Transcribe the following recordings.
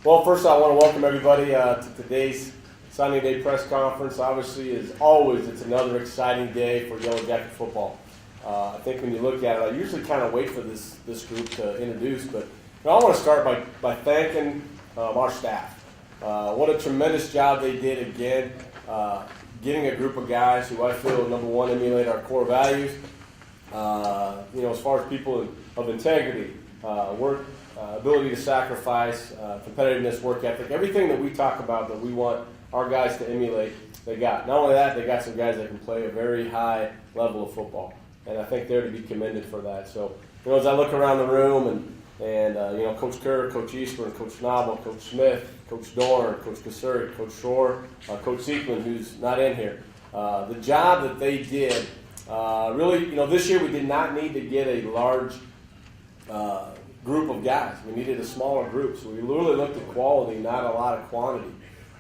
Well, first I want to welcome everybody to today's signing day press conference. Obviously, as always, it's another exciting day for Yellow Jacket football. I think when you look at it, I usually kind of wait for this group to introduce, but I want to start by thanking our staff. What a tremendous job they did again, getting a group of guys who I feel, number one, emulate our core values. As far as people of integrity, work, ability to sacrifice, competitiveness, work ethic, everything that we talk about that we want our guys to emulate, they got. Not only that, they got some guys that can play a very high level of football, and I think they're to be commended for that. So, as I look around the room and Coach Kerr, Coach Eastburn, Coach Schnabel, Coach Smith, Coach Dorn, Coach Kasuri, Coach Shore, Coach Seekman, who's not in here, the job that they did, really, this year we did not need to get a large group of guys. We needed a smaller group, so we really looked at quality, not a lot of quantity.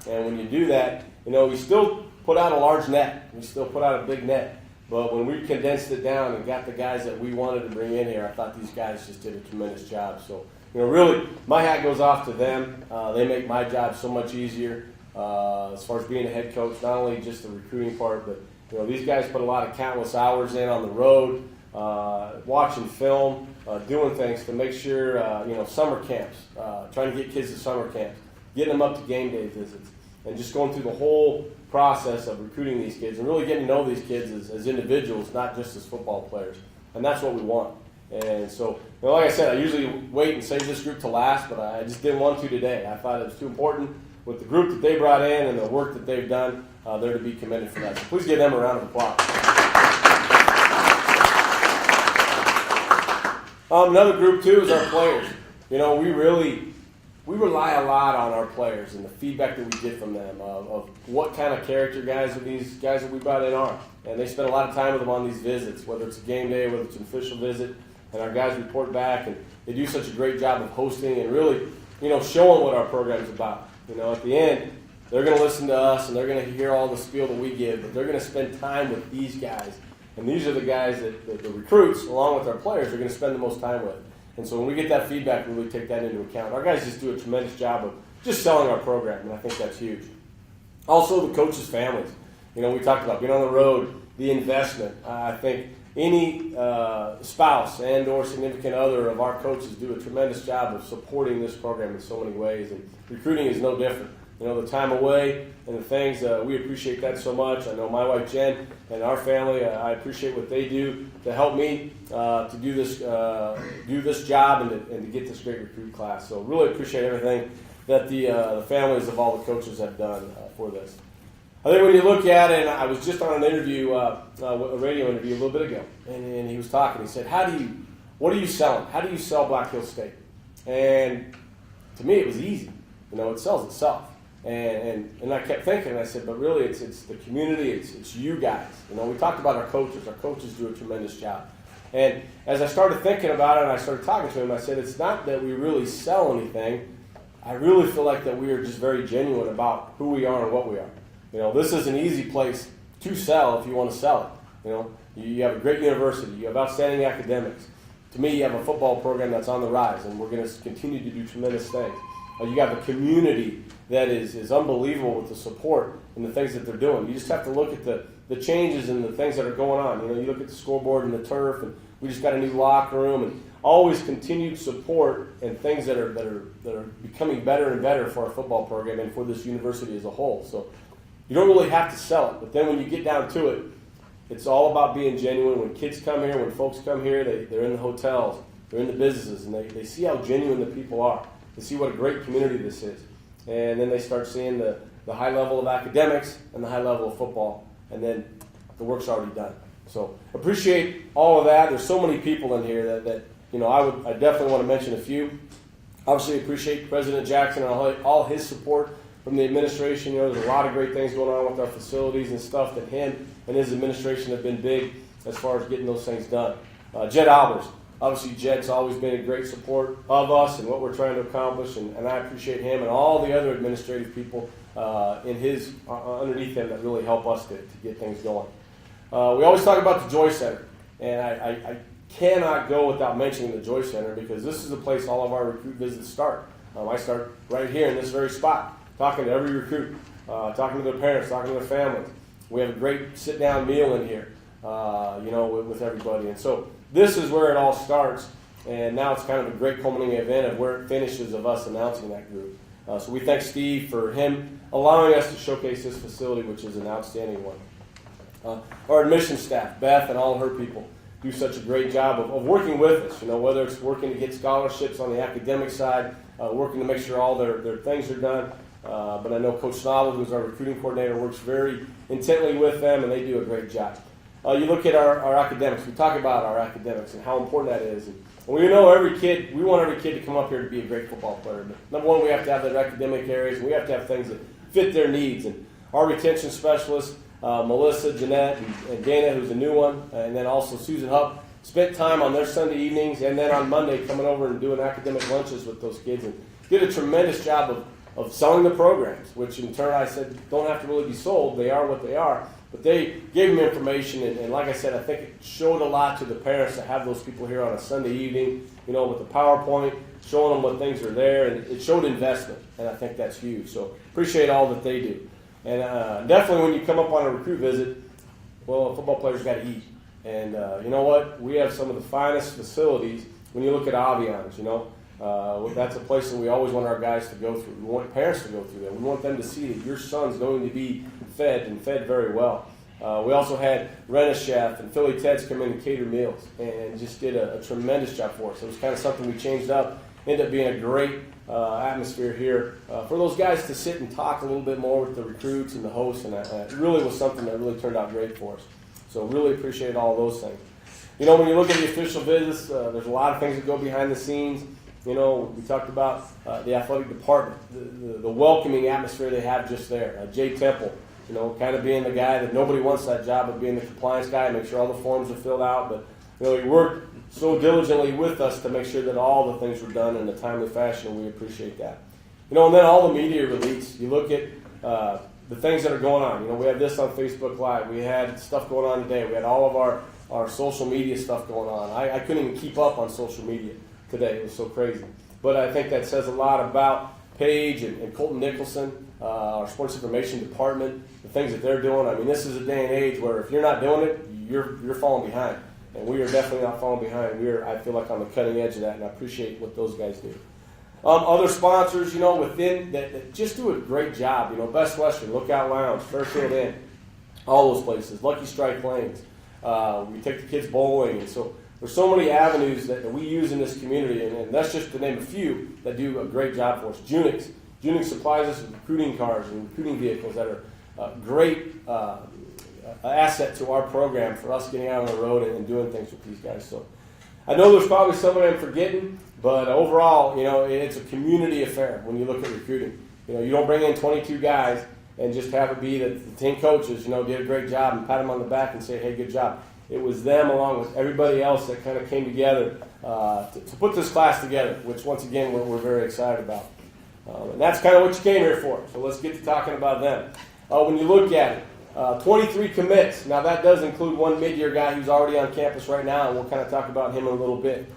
And when you do that, we still put out a large net. We still put out a big net. But when we condensed it down and got the guys that we wanted to bring in here, I thought these guys just did a tremendous job. So, really, my hat goes off to them. They make my job so much easier as far as being a head coach, not only just the recruiting part, but these guys put a lot of countless hours in on the road, watching film, doing things to make sure, summer camps, trying to get kids to summer camps, getting them up to game day visits, and just going through the whole process of recruiting these kids and really getting to know these kids as individuals, not just as football players. And that's what we want. And so, like I said, I usually wait and save this group to last, but I just didn't want to today. I thought it was too important with the group that they brought in and the work that they've done. They're to be commended for that. So please give them a round of applause. Another group, too, is our players. We rely a lot on our players and the feedback that we get from them of what kind of character guys these guys that we brought in are. And they spend a lot of time with them on these visits, whether it's a game day, whether it's an official visit, and our guys report back, and they do such a great job of hosting and really, showing what our program's about. At the end, they're going to listen to us and they're going to hear all the spiel that we give, but they're going to spend time with these guys. And these are the guys that the recruits, along with our players, are going to spend the most time with. And so when we get that feedback, we really take that into account. Our guys just do a tremendous job of just selling our program, and I think that's huge. Also, the coaches' families. We talked about being on the road, the investment. I think any spouse and or significant other of our coaches do a tremendous job of supporting this program in so many ways, and recruiting is no different. The time away and the things, we appreciate that so much. I know my wife Jen and our family, I appreciate what they do to help me to do this job and to get this great recruit class. So really appreciate everything that the families of all the coaches have done for this. I think when you look at it, and I was just on an interview, a radio interview a little bit ago, and he was talking. He said, what are you selling? How do you sell Black Hills State? And to me, it was easy. It sells itself. And I kept thinking, I said, but really it's the community, it's you guys. We talked about our coaches. Our coaches do a tremendous job. And as I started thinking about it and I started talking to him, I said, it's not that we really sell anything. I really feel like that we are just very genuine about who we are and what we are. This is an easy place to sell if you want to sell it. You have a great university. You have outstanding academics. To me, you have a football program that's on the rise, and we're going to continue to do tremendous things. You have a community that is unbelievable with the support and the things that they're doing. You just have to look at the changes and the things that are going on. You look at the scoreboard and the turf, and we just got a new locker room, and always continued support and things that are becoming better and better for our football program and for this university as a whole. So you don't really have to sell it, but then when you get down to it, it's all about being genuine. When kids come here, when folks come here, they're in the hotels, they're in the businesses, and they see how genuine the people are. They see what a great community this is. And then they start seeing the high level of academics and the high level of football. And then the work's already done. So appreciate all of that. There's so many people in here that I definitely want to mention a few. Obviously appreciate President Jackson and all his support from the administration. There's a lot of great things going on with our facilities and stuff that him and his administration have been big as far as getting those things done. Jed Albers. Obviously, Jed's always been a great support of us and what we're trying to accomplish, and I appreciate him and all the other administrative people underneath him that really help us to get things going. We always talk about the Joy Center, and I cannot go without mentioning the Joy Center because this is the place all of our recruit visits start. I start right here in this very spot, talking to every recruit, talking to their parents, talking to their families. We have a great sit-down meal in here, with everybody. And so this is where it all starts, and now it's kind of a great culminating event of where it finishes of us announcing that group. So we thank Steve for him allowing us to showcase this facility, which is an outstanding one. Our admissions staff, Beth and all of her people, do such a great job of working with us, whether it's working to get scholarships on the academic side, working to make sure all their things are done. But I know Coach Snobble, who's our recruiting coordinator, works very intently with them, and they do a great job. You look at our academics. We talk about our academics and how important that is. And we know we want every kid to come up here to be a great football player. But number one, we have to have their academic areas, and we have to have things that fit their needs. And our retention specialists, Melissa, Jeanette, and Dana, who's a new one, and then also Susan Hupp, spent time on their Sunday evenings and then on Monday coming over and doing academic lunches with those kids and did a tremendous job of selling the programs, which in turn I said don't have to really be sold. They are what they are. But they gave them information, and like I said, I think it showed a lot to the parents to have those people here on a Sunday evening, with the PowerPoint, showing them what things are there, and it showed investment, and I think that's huge. So appreciate all that they do. And definitely when you come up on a recruit visit, well, a football player's got to eat. And you know what? We have some of the finest facilities when you look at Avian's, that's a place that we always want our guys to go through. We want parents to go through that. We want them to see that your son's going to be fed and fed very well. We also had Rena Chef and Philly Ted's come in and cater meals and just did a tremendous job for us. It was kind of something we changed up. Ended up being a great atmosphere here for those guys to sit and talk a little bit more with the recruits and the hosts, and it really was something that really turned out great for us. So really appreciate all those things. When you look at the official visits, there's a lot of things that go behind the scenes. We talked about the athletic department, the welcoming atmosphere they have just there. Jay Temple, kind of being the guy that nobody wants that job of being the compliance guy, make sure all the forms are filled out. But, he worked so diligently with us to make sure that all the things were done in a timely fashion, and we appreciate that. And then all the media release. You look at the things that are going on. We have this on Facebook Live. We had stuff going on today. We had all of our social media stuff going on. I couldn't even keep up on social media today. It was so crazy. But I think that says a lot about Paige and Colton Nicholson, our sports information department, the things that they're doing. I mean, this is a day and age where if you're not doing it, you're falling behind. And we are definitely not falling behind. I feel like on the cutting edge of that, and I appreciate what those guys do. Other sponsors, within that just do a great job. Best Western, Lookout Lounge, Fairfield Inn, all those places. Lucky Strike Lanes. We take the kids bowling, and so there's so many avenues that we use in this community, and that's just to name a few that do a great job for us. Junix supplies us with recruiting cars and recruiting vehicles that are a great asset to our program for us getting out on the road and doing things with these guys. So I know there's probably somebody I'm forgetting, but overall, it's a community affair when you look at recruiting. You don't bring in 22 guys and just have it be that the 10 coaches, did a great job and pat them on the back and say, hey, good job. It was them along with everybody else that kind of came together to put this class together, which once again we're very excited about. And that's kind of what you came here for. So let's get to talking about them. When you look at it, 23 commits. Now that does include one mid-year guy who's already on campus right now, and we'll kind of talk about him in a little bit.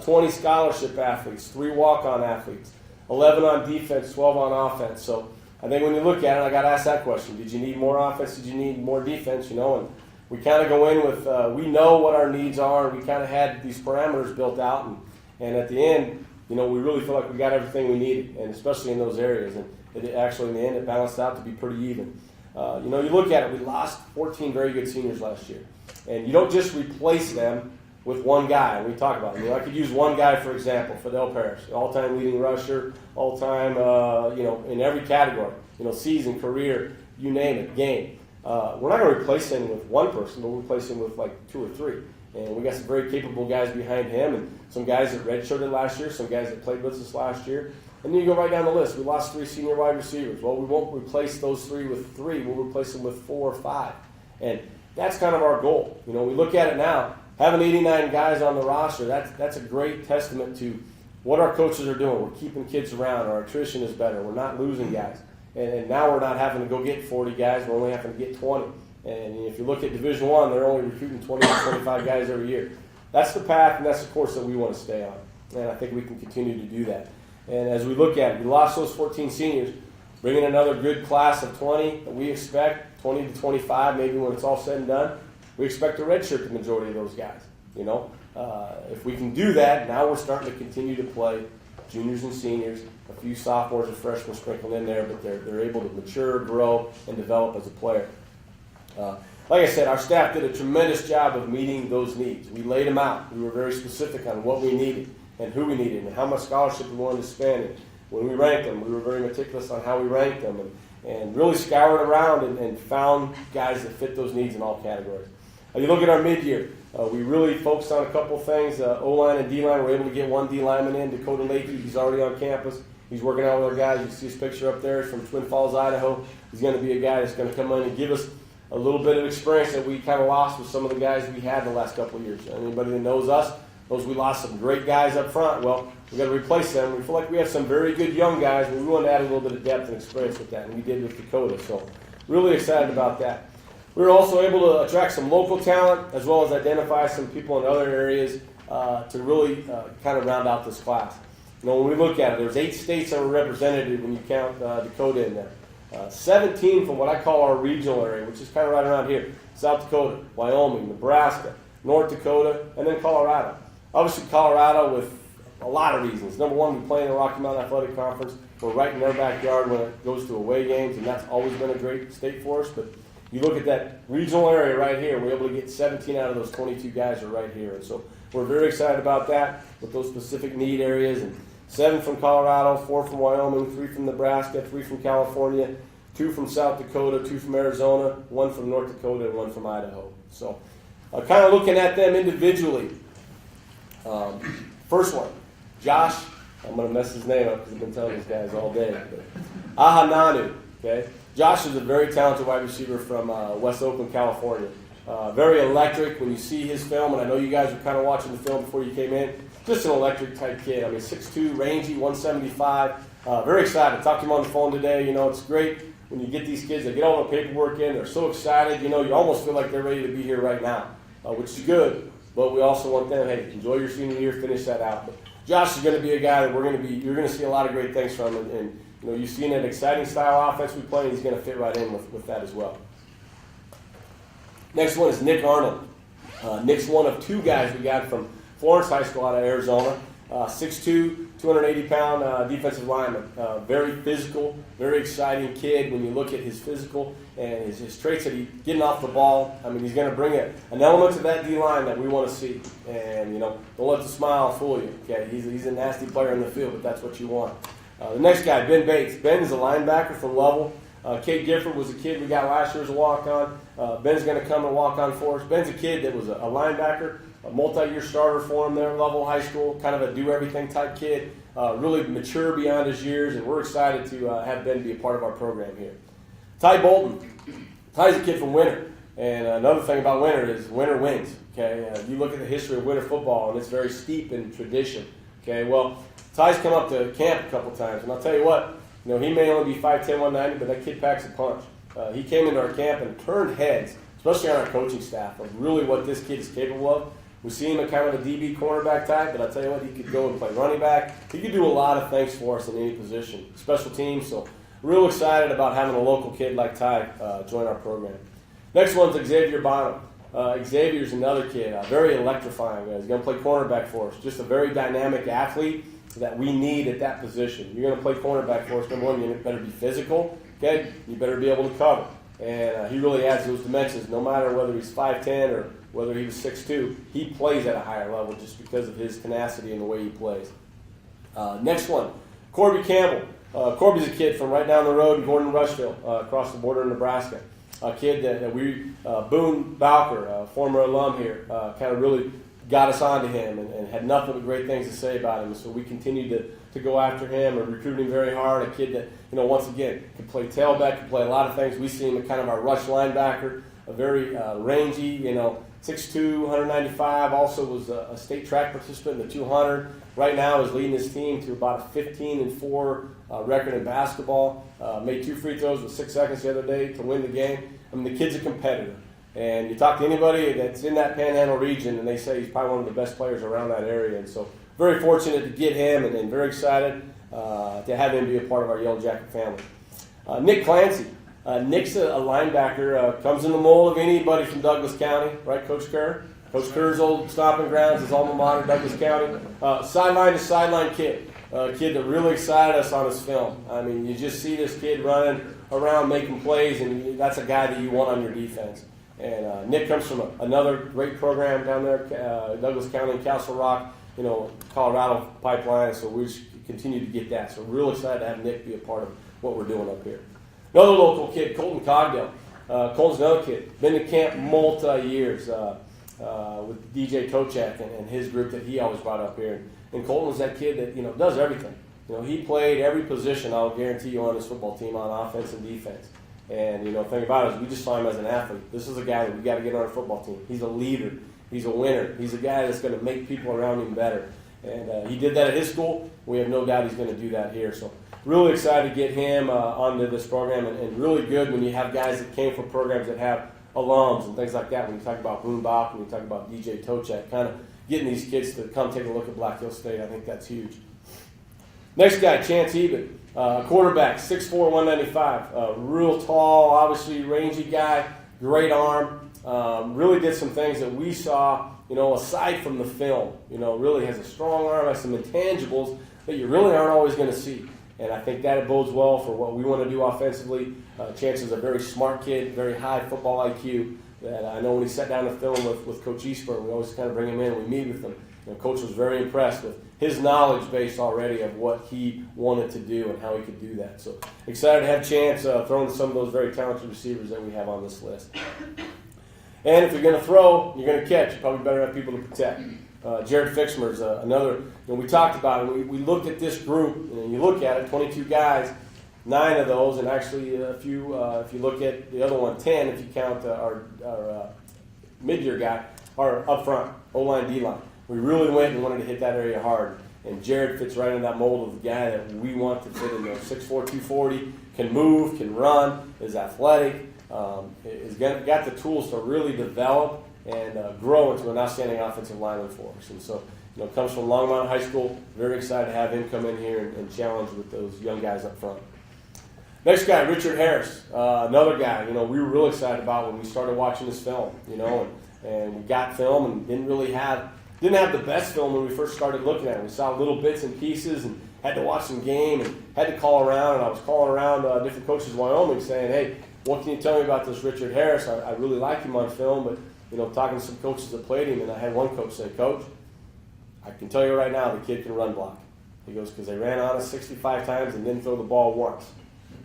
20 scholarship athletes, 3 walk-on athletes, 11 on defense, 12 on offense. So I think when you look at it, I got to ask that question. Did you need more offense? Did you need more defense? And we kind of go in with, we know what our needs are. We kind of had these parameters built out. And at the end, we really feel like we got everything we needed, and especially in those areas. And it actually, in the end, it balanced out to be pretty even. You look at it, we lost 14 very good seniors last year. And you don't just replace them with one guy. We talk about it. I could use one guy, for example, Fidel Parrish, all-time leading rusher, all-time, in every category, season, career, you name it, game. We're not going to replace him with one person, but we'll replace him with like 2 or 3. And we got some very capable guys behind him, and some guys that redshirted last year, some guys that played with us last year. And then you go right down the list. We lost 3 senior wide receivers. Well, we won't replace those 3 with 3. We'll replace them with 4 or 5. And that's kind of our goal. We look at it now. Having 89 guys on the roster, that's a great testament to what our coaches are doing. We're keeping kids around. Our attrition is better. We're not losing guys. And now we're not having to go get 40 guys. We're only having to get 20. And if you look at Division I, they're only recruiting 20 to 25 guys every year. That's the path, and that's the course that we want to stay on. And I think we can continue to do that. And as we look at it, we lost those 14 seniors, bringing another good class of 20 that we expect, 20 to 25 maybe when it's all said and done. We expect to redshirt the majority of those guys. If we can do that, now we're starting to continue to play juniors and seniors, a few sophomores and freshmen sprinkled in there, but they're able to mature, grow, and develop as a player. Like I said, our staff did a tremendous job of meeting those needs. We laid them out. We were very specific on what we needed and who we needed and how much scholarship we wanted to spend. And when we ranked them, we were very meticulous on how we ranked them and really scoured around and found guys that fit those needs in all categories. You look at our mid-year, we really focused on a couple things. O-line and D-line, we're able to get one D-lineman in, Dakota Lakey. He's already on campus. He's working out with our guys. You see his picture up there. He's from Twin Falls, Idaho. He's going to be a guy that's going to come in and give us a little bit of experience that we kind of lost with some of the guys we had the last couple of years. Anybody that knows us knows we lost some great guys up front. Well, we've got to replace them. We feel like we have some very good young guys, but we want to add a little bit of depth and experience with that, and we did with Dakota. So really excited about that. We were also able to attract some local talent as well as identify some people in other areas to really kind of round out this class. When we look at it, there's 8 states that were represented when you count Dakota in there. 17 from what I call our regional area, which is kind of right around here. South Dakota, Wyoming, Nebraska, North Dakota, and then Colorado. Obviously Colorado with a lot of reasons. Number one, we play in the Rocky Mountain Athletic Conference. We're right in their backyard when it goes to away games, and that's always been a great state for us. But you look at that regional area right here, we're able to get 17 out of those 22 guys are right here. And so we're very excited about that with those specific need areas. And 7 from Colorado, 4 from Wyoming, 3 from Nebraska, 3 from California, 2 from South Dakota, 2 from Arizona, 1 from North Dakota, and 1 from Idaho. So kind of looking at them individually. First one, Josh. I'm going to mess his name up because I've been telling these guys all day. But Ahananu, okay? Josh is a very talented wide receiver from West Oakland, California. Very electric when you see his film, and I know you guys were kind of watching the film before you came in. Just an electric type kid. 6'2", rangy, 175. Very excited. Talked to him on the phone today. It's great when you get these kids. They get all the paperwork in. They're so excited. You almost feel like they're ready to be here right now, which is good. But we also want them, hey, enjoy your senior year, finish that out. But Josh is going to be a guy that you're going to see a lot of great things from. And you've seen an exciting style offense we play, and he's going to fit right in with that as well. Next one is Nick Arnold. Nick's one of 2 guys we got from Florence High School out of Arizona. 6'2", 280-pound defensive lineman. Very physical, very exciting kid when you look at his physical and his traits that he's getting off the ball. He's going to bring an element to that D-line that we want to see. And, don't let the smile fool you. Okay, he's a nasty player in the field, but that's what you want. The next guy, Ben Bates. Ben is a linebacker from Lovell. Kate Gifford was a kid we got last year as a walk-on. Ben's going to come and walk on for us. Ben's a kid that was a linebacker, a multi-year starter for him there at Lovell High School, kind of a do-everything type kid, really mature beyond his years, and we're excited to have Ben be a part of our program here. Ty Bolton. Ty's a kid from Winter, and another thing about Winter is Winter wins. Okay, you look at the history of Winter football, and it's very steep in tradition. Okay, well, Ty's come up to camp a couple times, and I'll tell you what, he may only be 5'10", 190, but that kid packs a punch. He came into our camp and turned heads, especially on our coaching staff, of really what this kid is capable of. We see him at kind of a DB cornerback type, but I'll tell you what, he could go and play running back. He could do a lot of things for us in any position, special teams. So real excited about having a local kid like Ty join our program. Next one's Xavier Bonham. Xavier's another kid, very electrifying. He's going to play cornerback for us. Just a very dynamic athlete that we need at that position. You're going to play cornerback for us. Number one, you better be physical. Okay, you better be able to cover. And he really adds those dimensions. No matter whether he's 5'10" or whether he was 6'2", he plays at a higher level just because of his tenacity and the way he plays. Next one, Corby Campbell. Corby's a kid from right down the road in Gordon-Rushville, across the border in Nebraska. A kid that Boone Bowker, former alum here, kind of really got us onto him and had nothing but great things to say about him. So we continued to go after him and recruit him very hard. A kid that, once again, can play tailback, can play a lot of things. We see him as kind of our rush linebacker, a very rangy, 6'2", 195, also was a state track participant in the 200. Right now is leading his team to about a 15-4 record in basketball. Made 2 free throws with 6 seconds the other day to win the game. The kid's a competitor. And you talk to anybody that's in that Panhandle region, and they say he's probably one of the best players around that area. And so very fortunate to get him and very excited. to have him be a part of our Yellow Jacket family. Nick Clancy. Nick's a linebacker, comes in the mold of anybody from Douglas County, right, Coach Kerr? Coach Kerr's old stomping grounds, his alma mater, Douglas County. Sideline to sideline kid. A kid that really excited us on his film. I mean, you just see this kid running around making plays, and that's a guy that you want on your defense. And Nick comes from another great program down there, Douglas County, Castle Rock, Colorado pipeline, so we just continue to get that. So we're real excited to have Nick be a part of what we're doing up here. Another local kid, Colton Cogdell. Colton's another kid, been to camp multi-years with DJ Tochak and his group that he always brought up here. And Colton was that kid that, does everything. He played every position, I'll guarantee you, on this football team on offense and defense. And, the thing about it is we just saw him as an athlete. This is a guy that we got to get on our football team. He's a leader. He's a winner. He's a guy that's going to make people around him better. And he did that at his school. We have no doubt he's going to do that here. So really excited to get him onto this program. And really good when you have guys that came from programs that have alums and things like that. When you talk about Boone Bach, when you talk about DJ Tochak, kind of getting these kids to come take a look at Black Hills State, I think that's huge. Next guy, Chance Eben. Quarterback, 6'4", 195. Real tall, obviously rangy guy, great arm. Really did some things that we saw, aside from the film. Really has a strong arm, has some intangibles that you really aren't always going to see. And I think that bodes well for what we want to do offensively. Chance is a very smart kid, very high football IQ. That I know when he sat down to film with Coach Eastburn, we always kind of bring him in, we meet with him. Coach was very impressed with his knowledge base already of what he wanted to do and how he could do that. So excited to have Chance throw in some of those very talented receivers that we have on this list. And if you're going to throw, you're going to catch. You probably better have people to protect. Jared Fixmer is another. We talked about it. We looked at this group, and you look at it, 22 guys, 9 of those, and actually a few. If you look at the other one, 10 if you count our mid-year guy, are up front, O-line, D-line. We really went and wanted to hit that area hard. And Jared fits right in that mold of the guy that we want to fit in there. 6'4", 240, can move, can run, is athletic, has got the tools to really develop and grow into an outstanding offensive lineman for us. And so, comes from Longmont High School. Very excited to have him come in here and challenge with those young guys up front. Next guy, Richard Harris, another guy, we were real excited about when we started watching this film, and we got film and didn't have the best film when we first started looking at it. We saw little bits and pieces and had to watch some game and had to call around, and I was calling around different coaches in Wyoming saying, hey, what can you tell me about this Richard Harris? I really like him on film, but, talking to some coaches that played him, and I had one coach say, Coach, I can tell you right now the kid can run block. He goes, because they ran on us 65 times and didn't throw the ball once.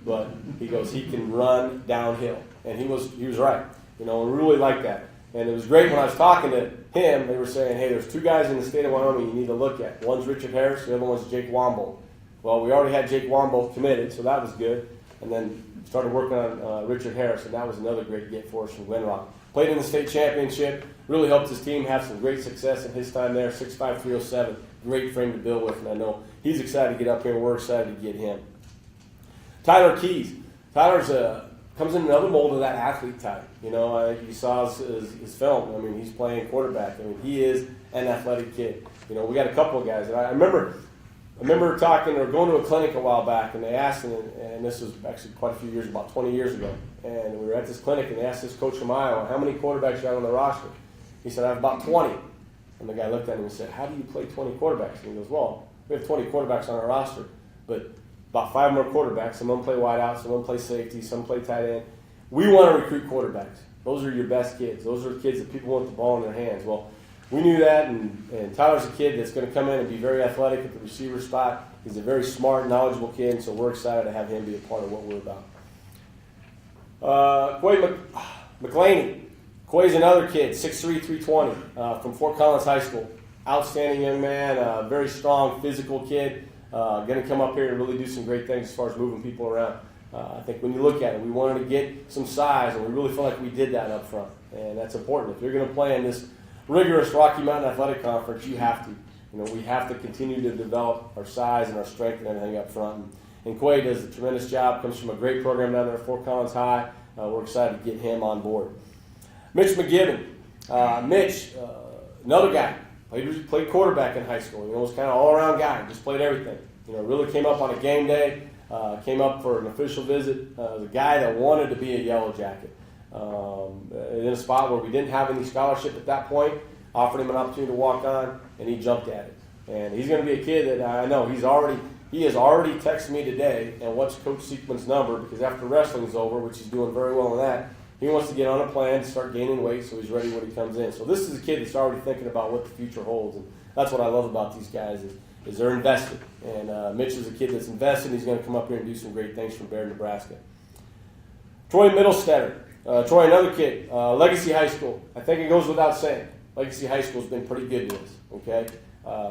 But he goes, he can run downhill. And he was right. We really liked that. And it was great when I was talking to him, they were saying, hey, there's 2 guys in the state of Wyoming you need to look at. One's Richard Harris, the other one's Jake Womble. Well, we already had Jake Womble committed, so that was good. And then started working on Richard Harris, and that was another great get for us from Glen Rock. Played in the state championship, really helped his team have some great success in his time there, 6'5", 307. Great frame to build with, and I know he's excited to get up here, and we're excited to get him. Tyler Keys. Tyler's comes in another mold of that athlete type. You saw his film. He's playing quarterback. He is an athletic kid. We got a couple of guys. And I remember talking or going to a clinic a while back, and they asked, and this was actually quite a few years, about 20 years ago, and we were at this clinic, and they asked this coach from Iowa, how many quarterbacks you have on the roster? He said, I have about 20. And the guy looked at him and said, how do you play 20 quarterbacks? And he goes, well, we have 20 quarterbacks on our roster, but about 5 more quarterbacks. Some of them play wideout, some of them play safety, some play tight end. We want to recruit quarterbacks. Those are your best kids. Those are kids that people want the ball in their hands. Well, we knew that, and Tyler's a kid that's going to come in and be very athletic at the receiver spot. He's a very smart, knowledgeable kid, so we're excited to have him be a part of what we're about. Quay McClaney. Quay's another kid, 6'3", 320, from Fort Collins High School. Outstanding young man, very strong, physical kid. Going to come up here and really do some great things as far as moving people around. I think when you look at it, we wanted to get some size, and we really feel like we did that up front. And that's important. If you're going to play in this rigorous Rocky Mountain Athletic Conference, you have to. We have to continue to develop our size and our strength and everything up front. And Quay does a tremendous job, comes from a great program down there at Fort Collins High. We're excited to get him on board. Mitch McGibbon. Mitch, another guy. Played quarterback in high school. Was kind of all-around guy. Just played everything. Really came up on a game day, came up for an official visit. The guy that wanted to be a Yellow Jacket. In a spot where we didn't have any scholarship at that point, offered him an opportunity to walk on, and he jumped at it. And he's going to be a kid that I know he has already texted me today and what's Coach Seekman's number, because after wrestling's over, which he's doing very well in that, he wants to get on a plan to start gaining weight so he's ready when he comes in. So this is a kid that's already thinking about what the future holds, and that's what I love about these guys is they're invested. And Mitch is a kid that's invested. He's going to come up here and do some great things from Baird, Nebraska. Troy Middlestetter. Troy, another kid, Legacy High School. I think it goes without saying. Legacy High School's been pretty good to us, okay?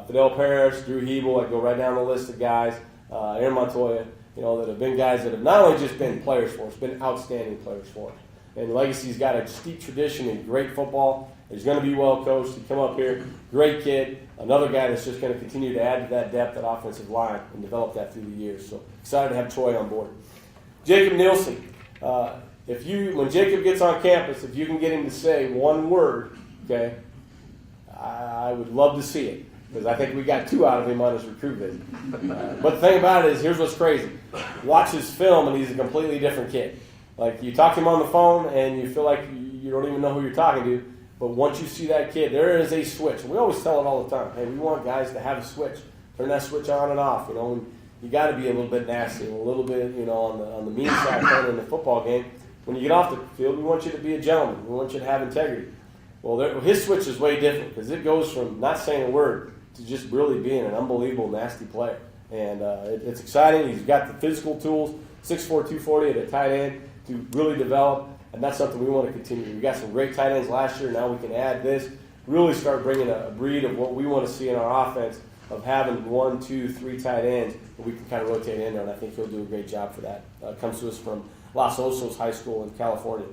Fidel Parrish, Drew Hebel, I go right down the list of guys, Aaron Montoya, that have been guys that have not only just been players for us, been outstanding players for us. And Legacy's got a steep tradition in great football. He's going to be well coached. He come up here, great kid, another guy that's just going to continue to add to that depth at offensive line and develop that through the years. So excited to have Troy on board. Jacob Nielsen. When Jacob gets on campus, if you can get him to say one word, okay, I would love to see it, because I think we got 2 out of him on his recruit visit. But the thing about it is, here's what's crazy. Watch his film, and he's a completely different kid. Like, you talk to him on the phone, and you feel like you don't even know who you're talking to, but once you see that kid, there is a switch. And we always tell it all the time. Hey, we want guys to have a switch. Turn that switch on and off, and you got to be a little bit nasty, a little bit, on the mean side playing in the football game. When you get off the field, we want you to be a gentleman. We want you to have integrity. Well, his switch is way different, because it goes from not saying a word to just really being an unbelievable, nasty player. And it's exciting. He's got the physical tools, 6'4", 240 at a tight end to really develop, and that's something we want to continue. We got some great tight ends last year. Now we can add this, really start bringing a breed of what we want to see in our offense, of having 1, 2, 3 tight ends that we can kind of rotate in there, and I think he'll do a great job for that. Comes to us from Los Osos High School in California.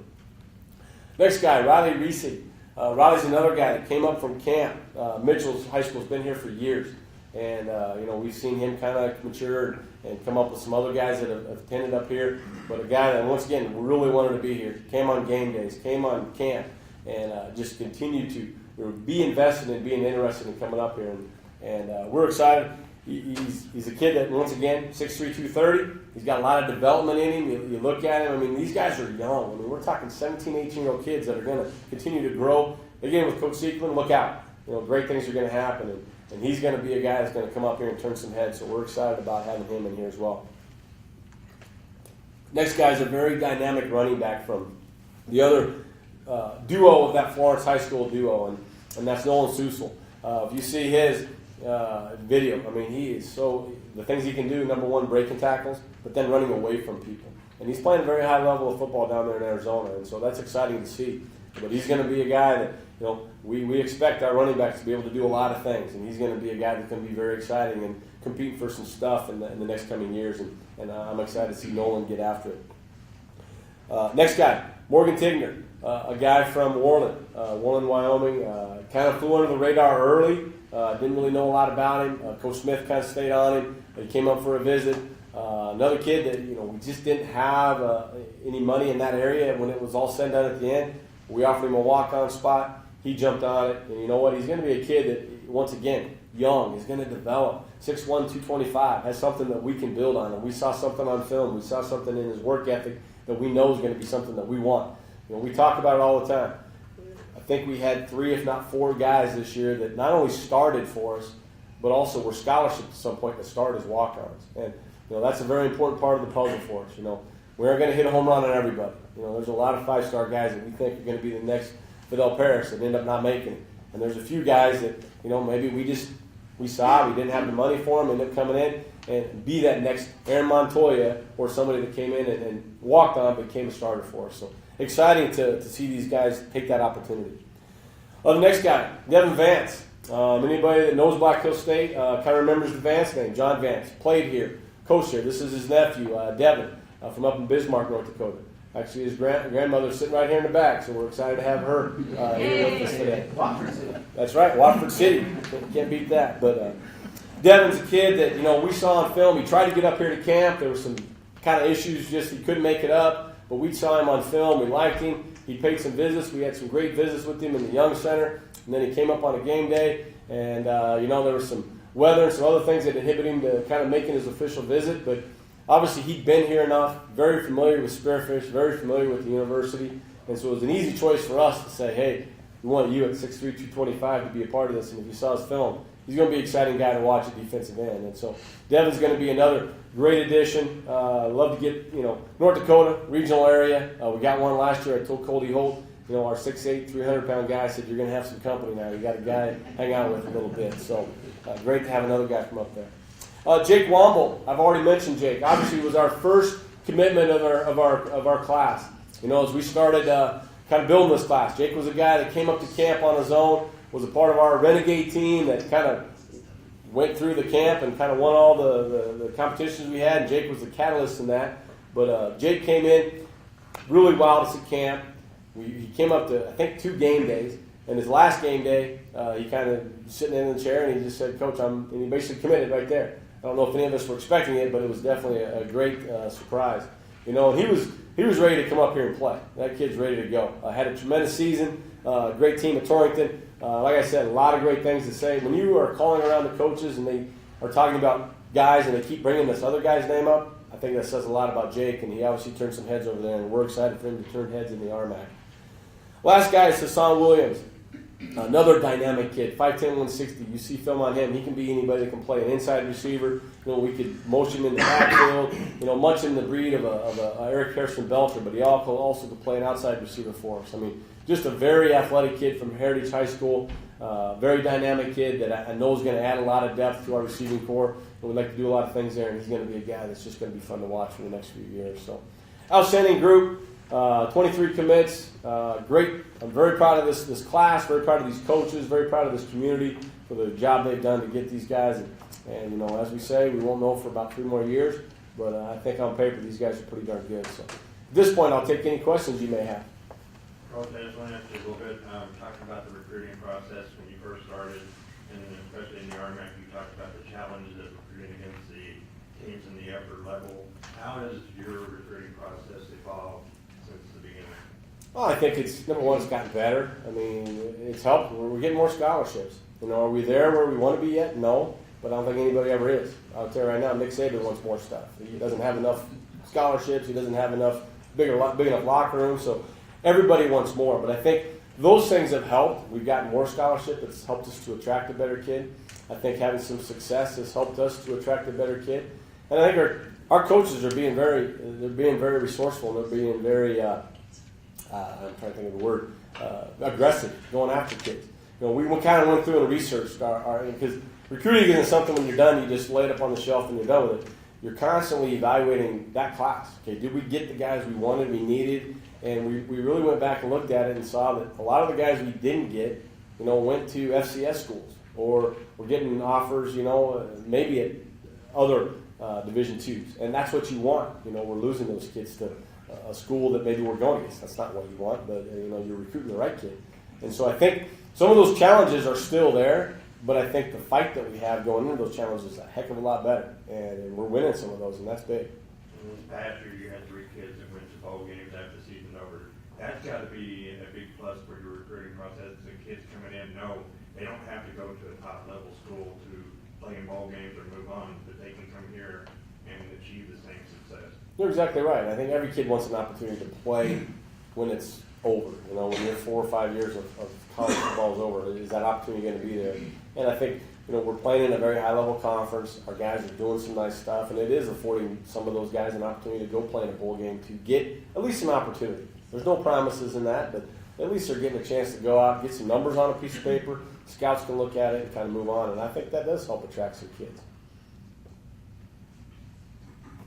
Next guy, Riley Reese. Riley's another guy that came up from camp. Mitchell's High School's been here for years. And, we've seen him kind of mature and come up with some other guys that have attended up here. But a guy that, once again, really wanted to be here, came on game days, came on camp, and just continued to be invested in being interested in coming up here. And we're excited. He's a kid that, once again, 6'3", 230. He's got a lot of development in him. You look at him, these guys are young. We're talking 17, 18-year-old kids that are going to continue to grow. Again, with Coach Seekman, look out. Great things are going to happen. And he's going to be a guy that's going to come up here and turn some heads. So we're excited about having him in here as well. Next guy is a very dynamic running back from the other duo of that Florence High School duo, and that's Nolan Susel. If you see his video, he is the things he can do, number one, breaking tackles, but then running away from people. And he's playing a very high level of football down there in Arizona, and so that's exciting to see. But he's going to be a guy that, we expect our running backs to be able to do a lot of things, and he's going to be a guy that's going to be very exciting and competing for some stuff in the next coming years, and I'm excited to see Nolan get after it. Next guy, Morgan Tigner, a guy from Worland, Wyoming, kind of flew under the radar early. Didn't really know a lot about him. Coach Smith kind of stayed on him. He came up for a visit. Another kid that we just didn't have any money in that area when it was all said and done at the end. We offered him a walk-on spot. He jumped on it, and you know what? He's going to be a kid that, once again, young. He's going to develop. 6'1", 225, has something that we can build on. And we saw something on film. We saw something in his work ethic that we know is going to be something that we want. We talk about it all the time. I think we had 3, if not 4 guys this year that not only started for us, but also were scholarships at some point that started as walk-ons. And that's a very important part of the puzzle for us. We aren't going to hit a home run on everybody. There's a lot of 5-star guys that we think are going to be the next Fidel Parrish that end up not making it. And there's a few guys that maybe we didn't have the money for them, end up coming in and be that next Aaron Montoya or somebody that came in and walked on but became a starter for us. So exciting to see these guys take that opportunity. The next guy, Devin Vance. Anybody that knows Black Hill State kind of remembers the Vance name. John Vance played here, coached here. This is his nephew, Devin, from up in Bismarck, North Dakota. Actually, his grandmother's sitting right here in the back, so we're excited to have her here with us today. Watford City. That's right, Watford City. Can't beat that. But Devin's a kid that we saw on film. He tried to get up here to camp. There were some kind of issues, just he couldn't make it up. But we saw him on film. We liked him. He paid some visits. We had some great visits with him in the Young Center. And then he came up on a game day, and there was some weather and some other things that inhibit him to kind of making his official visit. But obviously he'd been here enough, very familiar with Spearfish, very familiar with the university. And so it was an easy choice for us to say, hey, we want you at 6'3", 225 to be a part of this. And if you saw his film, he's going to be an exciting guy to watch at defensive end. And so Devin's going to be another great addition. Love to get, North Dakota, regional area. We got one last year. I told Cody Holt, our 6'8", 300-pound guy, I said, you're going to have some company now. You got a guy to hang out with a little bit. So great to have another guy come up there. Jake Womble, I've already mentioned Jake. Obviously, was our first commitment of our class. As we started kind of building this class, Jake was a guy that came up to camp on his own, was a part of our Renegade team that kind of went through the camp and kind of won all the competitions we had, and Jake was the catalyst in that. But Jake came in really wild us at camp. He came up to, I think, 2 game days, and his last game day, he kind of sitting in the chair, and he just said, Coach, and he basically committed right there. I don't know if any of us were expecting it, but it was definitely a great surprise. And he was ready to come up here and play. That kid's ready to go. Had a tremendous season, great team at Torrington. Like I said, a lot of great things to say. When you are calling around the coaches and they are talking about guys and they keep bringing this other guy's name up, I think that says a lot about Jake, and he obviously turned some heads over there, and we're excited for him to turn heads in the RMAC. Last guy is Hassan Williams, another dynamic kid, 5'10", 160. You see film on him. He can be anybody that can play an inside receiver. We could motion him in the backfield, much in the breed of a Eric Harrison Belcher, but he also could play an outside receiver for us. Just a very athletic kid from Heritage High School, very dynamic kid that I know is going to add a lot of depth to our receiving corps, and we'd like to do a lot of things there, and he's going to be a guy that's just going to be fun to watch for the next few years. So, outstanding group, 23 commits, great. I'm very proud of this class, very proud of these coaches, very proud of this community for the job they've done to get these guys. And as we say, we won't know for about 3 more years, but I think on paper these guys are pretty darn good. So, at this point, I'll take any questions you may have. Coach, I just want to ask you a little bit, talking about the recruiting process when you first started, and especially in the RMAC, you talked about the challenges of recruiting against the teams in the upper level. How has your recruiting process evolved since the beginning? Well, I think number one, it's gotten better. It's helped. We're getting more scholarships. Are we there where we want to be yet? No, but I don't think anybody ever is. I'll tell you right now, Nick Saban wants more stuff. He doesn't have enough scholarships. He doesn't have enough big enough locker rooms. So everybody wants more. But I think those things have helped. We've gotten more scholarship. It's helped us to attract a better kid. I think having some success has helped us to attract a better kid. And I think our coaches are being very resourceful. They're being very I'm trying to think of the word, aggressive, going after kids. We kind of went through and researched because recruiting isn't something when you're done, you just lay it up on the shelf and you're done with it. You're constantly evaluating that class. Okay, did we get the guys we wanted, we needed? And we really went back and looked at it and saw that a lot of the guys we didn't get, went to FCS schools or were getting offers, maybe at other Division IIs. And that's what you want. We're losing those kids to a school that maybe we're going against. That's not what you want, but you're recruiting the right kid. And so I think some of those challenges are still there, but I think the fight that we have going into those challenges is a heck of a lot better, and we're winning some of those, and that's big. In this past year, you had 3 kids that went to bowl games after the season over. That's got to be a big plus for your recruiting process. The kids coming in know they don't have to go to a top-level school to play in bowl games or move on, but they can come here and achieve the same success. You're exactly right. I think every kid wants an opportunity to play when it's over. When your 4 or 5 years of college football is over, is that opportunity going to be there? And I think we're playing in a very high-level conference. Our guys are doing some nice stuff, and it is affording some of those guys an opportunity to go play in a bowl game to get at least some opportunity. There's no promises in that, but at least they're getting a chance to go out, get some numbers on a piece of paper. Scouts can look at it and kind of move on, and I think that does help attract some kids.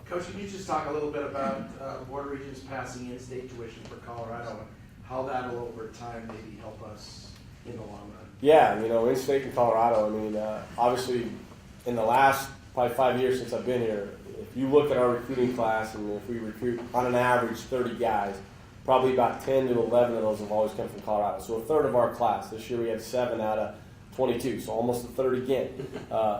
Coach, can you just talk a little bit about the Board of Regents passing in-state tuition for Colorado and how that will over time maybe help us in the long run? Yeah, in-state in Colorado, obviously in the last probably 5 years since I've been here, if you look at our recruiting class, and if we recruit on an average 30 guys, probably about 10 to 11 of those have always come from Colorado. So a third of our class. This year we had 7 out of 22, so almost a third again.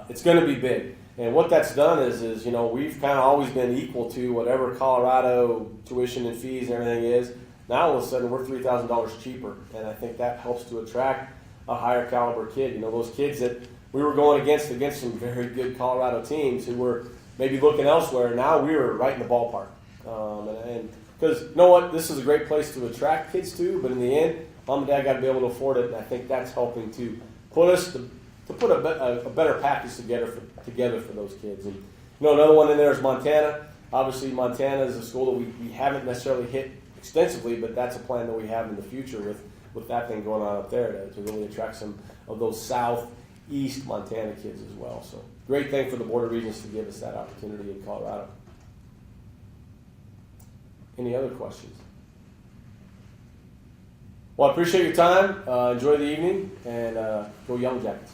It's going to be big. And what that's done is we've kind of always been equal to whatever Colorado tuition and fees and everything is. Now all of a sudden we're $3,000 cheaper, and I think that helps to attract a higher caliber kid. Those kids that we were going against some very good Colorado teams who were maybe looking elsewhere. Now we were right in the ballpark. And because you know what, this is a great place to attract kids to, but in the end, mom and dad got to be able to afford it, and I think that's helping to put us to put a better package together for those kids. And another one in there is Montana. Obviously, Montana is a school that we haven't necessarily hit extensively, but that's a plan that we have in the future with that thing going on up there to really attract some of those southeast Montana kids as well. So great thing for the Board of Regents to give us that opportunity in Colorado. Any other questions? Well, I appreciate your time. Enjoy the evening, and go Yellow Jackets.